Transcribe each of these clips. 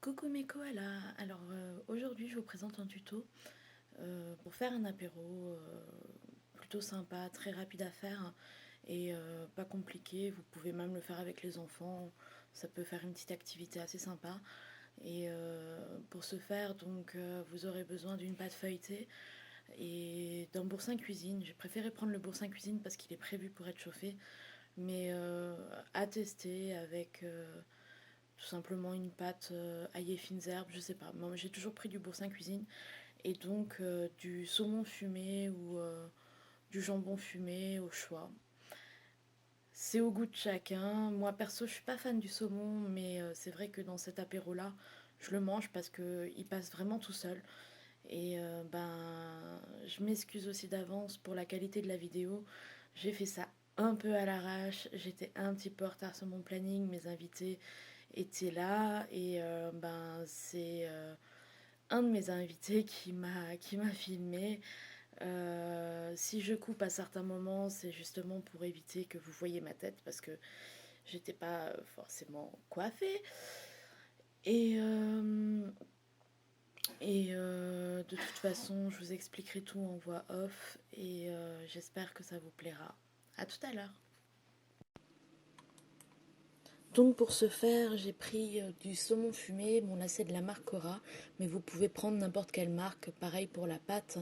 Coucou mes koalas, aujourd'hui je vous présente un tuto pour faire un apéro plutôt sympa, très rapide à faire et pas compliqué. Vous pouvez même le faire avec les enfants, ça peut faire une petite activité assez sympa. Et pour ce faire, vous aurez besoin d'une pâte feuilletée et d'un boursin cuisine. J'ai préféré prendre le boursin cuisine parce qu'il est prévu pour être chauffé, mais à tester avec tout simplement une pâte ail et fines herbes, je sais pas. Moi j'ai toujours pris du boursin cuisine et du saumon fumé ou du jambon fumé au choix. C'est au goût de chacun. Moi perso je suis pas fan du saumon, mais c'est vrai que dans cet apéro là je le mange parce que il passe vraiment tout seul. Et je m'excuse aussi d'avance pour la qualité de la vidéo. J'ai fait ça un peu à l'arrache, j'étais un petit peu en retard sur mon planning, mes invités était là et c'est un de mes invités qui m'a filmé. Si je coupe à certains moments, c'est justement pour éviter que vous voyez ma tête parce que j'étais pas forcément coiffée. Et, euh, de toute façon, je vous expliquerai tout en voix off et j'espère que ça vous plaira. À tout à l'heure. Donc pour ce faire, j'ai pris du saumon fumé, bon là c'est de la marque Cora, mais vous pouvez prendre n'importe quelle marque, pareil pour la pâte.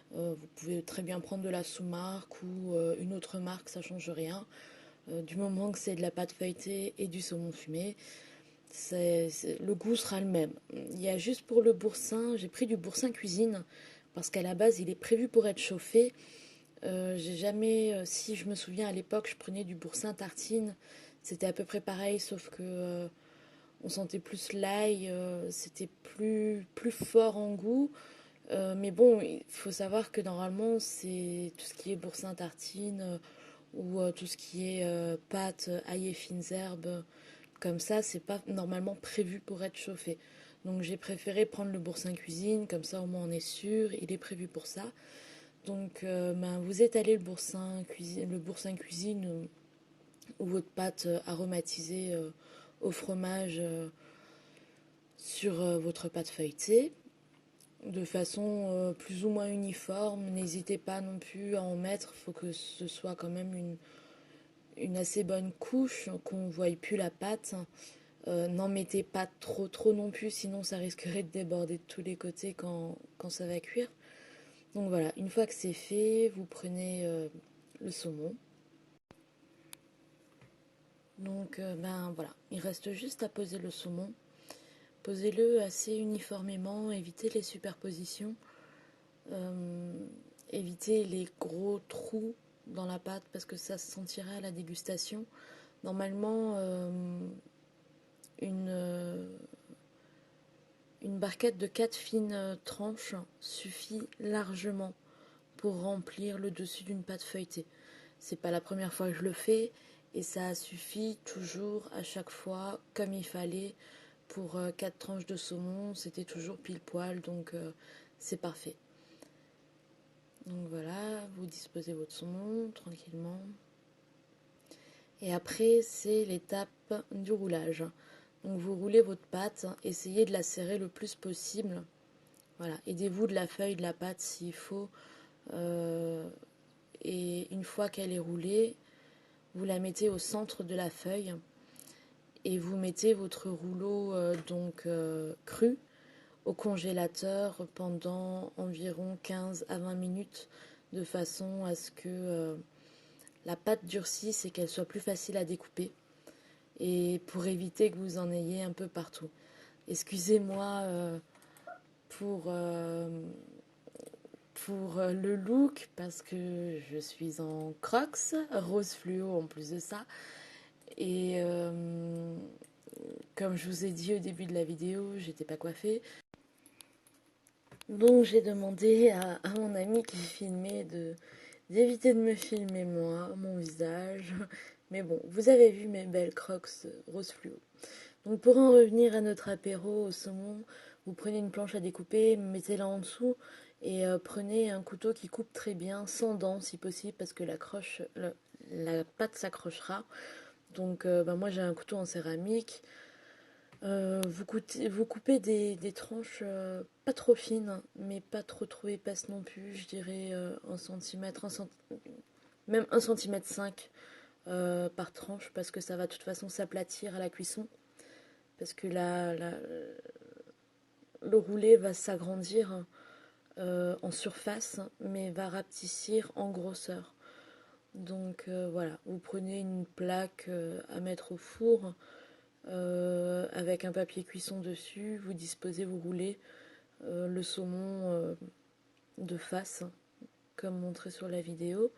Vous pouvez très bien prendre de la sous-marque ou une autre marque, ça change rien. Du moment que c'est de la pâte feuilletée et du saumon fumé, le goût sera le même. Il y a juste pour le boursin, j'ai pris du boursin cuisine, parce qu'à la base il est prévu pour être chauffé. J'ai jamais, si je me souviens à l'époque, je prenais du boursin tartine. C'était à peu près pareil, sauf que on sentait plus l'ail, c'était plus fort en goût. Mais bon, il faut savoir que normalement, c'est tout ce qui est boursin tartine ou tout ce qui est pâte, ail et fines herbes, comme ça, c'est pas normalement prévu pour être chauffé. Donc j'ai préféré prendre le boursin cuisine, comme ça au moins on est sûr, il est prévu pour ça. Donc vous étalez le boursin cuisine ou votre pâte aromatisée au fromage sur votre pâte feuilletée de façon plus ou moins uniforme. N'hésitez pas non plus à en mettre, il faut que ce soit quand même une assez bonne couche, qu'on ne voie plus la pâte. N'en mettez pas trop non plus, sinon ça risquerait de déborder de tous les côtés quand ça va cuire. Donc voilà, une fois que c'est fait, vous prenez le saumon. Donc voilà, il reste juste à poser le saumon. Posez-le assez uniformément, évitez les superpositions, euh, évitez les gros trous dans la pâte parce que ça se sentira à la dégustation. Normalement, une, euh, une barquette de 4 fines tranches suffit largement pour remplir le dessus d'une pâte feuilletée. C'est pas la première fois que je le fais et ça suffit toujours à chaque fois comme il fallait pour 4 tranches de saumon, c'était toujours pile poil donc c'est parfait. Donc voilà, vous disposez votre saumon tranquillement. Et après, c'est l'étape du roulage. Donc vous roulez votre pâte, essayez de la serrer le plus possible. Voilà, aidez-vous de la feuille de la pâte s'il faut. Euh, et une fois qu'elle est roulée, vous la mettez au centre de la feuille et vous mettez votre rouleau cru au congélateur pendant environ 15 à 20 minutes de façon à ce que la pâte durcisse et qu'elle soit plus facile à découper et pour éviter que vous en ayez un peu partout. Excusez-moi pour, euh, pour le look parce que je suis en crocs, rose fluo en plus de ça. Et comme je vous ai dit au début de la vidéo, j'étais pas coiffée. Donc j'ai demandé à mon ami qui filmait d'éviter de me filmer moi, mon visage. Mais bon, vous avez vu mes belles crocs rose fluo. Donc pour en revenir à notre apéro au saumon, vous prenez une planche à découper, mettez-la en dessous et prenez un couteau qui coupe très bien, sans dents si possible, parce que la pâte s'accrochera. Donc moi j'ai un couteau en céramique. Vous coupez des tranches pas trop fines, mais pas trop épaisses non plus. Je dirais 1 cm, même 1 cm 5 par tranche, parce que ça va de toute façon s'aplatir à la cuisson. Parce que le roulé va s'agrandir en surface, mais va rapetissir en grosseur. Donc voilà, vous prenez une plaque à mettre au four avec un papier cuisson dessus, vous disposez, vous roulez le saumon de face, comme montré sur la vidéo.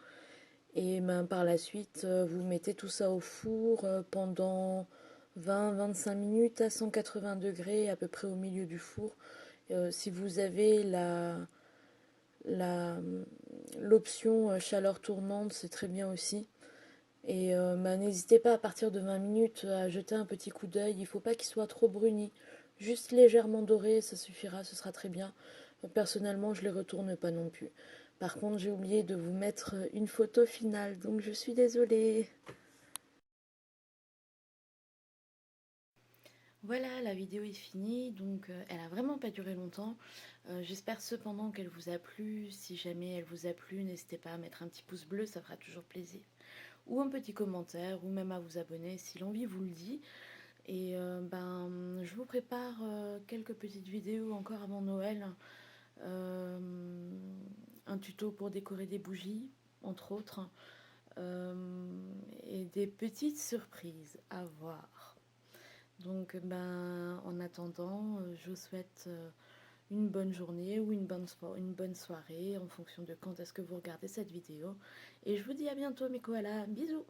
Et ben, par la suite, vous mettez tout ça au four pendant 20-25 minutes à 180 degrés, à peu près au milieu du four. Si vous avez la, l'option chaleur tournante, c'est très bien aussi. Et bah, n'hésitez pas à partir de 20 minutes à jeter un petit coup d'œil. Il ne faut pas qu'il soit trop bruni. Juste légèrement doré, ça suffira, ce sera très bien. Personnellement, je ne les retourne pas non plus. Par contre, j'ai oublié de vous mettre une photo finale, donc je suis désolée. Voilà, la vidéo est finie, donc elle a vraiment pas duré longtemps. J'espère cependant qu'elle vous a plu. Si jamais elle vous a plu, n'hésitez pas à mettre un petit pouce bleu, ça fera toujours plaisir. Ou un petit commentaire, ou même à vous abonner si l'envie vous le dit. Et ben, je vous prépare quelques petites vidéos encore avant Noël. Euh, un tuto pour décorer des bougies, entre autres. Euh, et des petites surprises à voir. Donc, ben, en attendant, je vous souhaite une bonne journée ou une bonne soirée en fonction de quand est-ce que vous regardez cette vidéo. Et je vous dis à bientôt mes koalas. Bisous!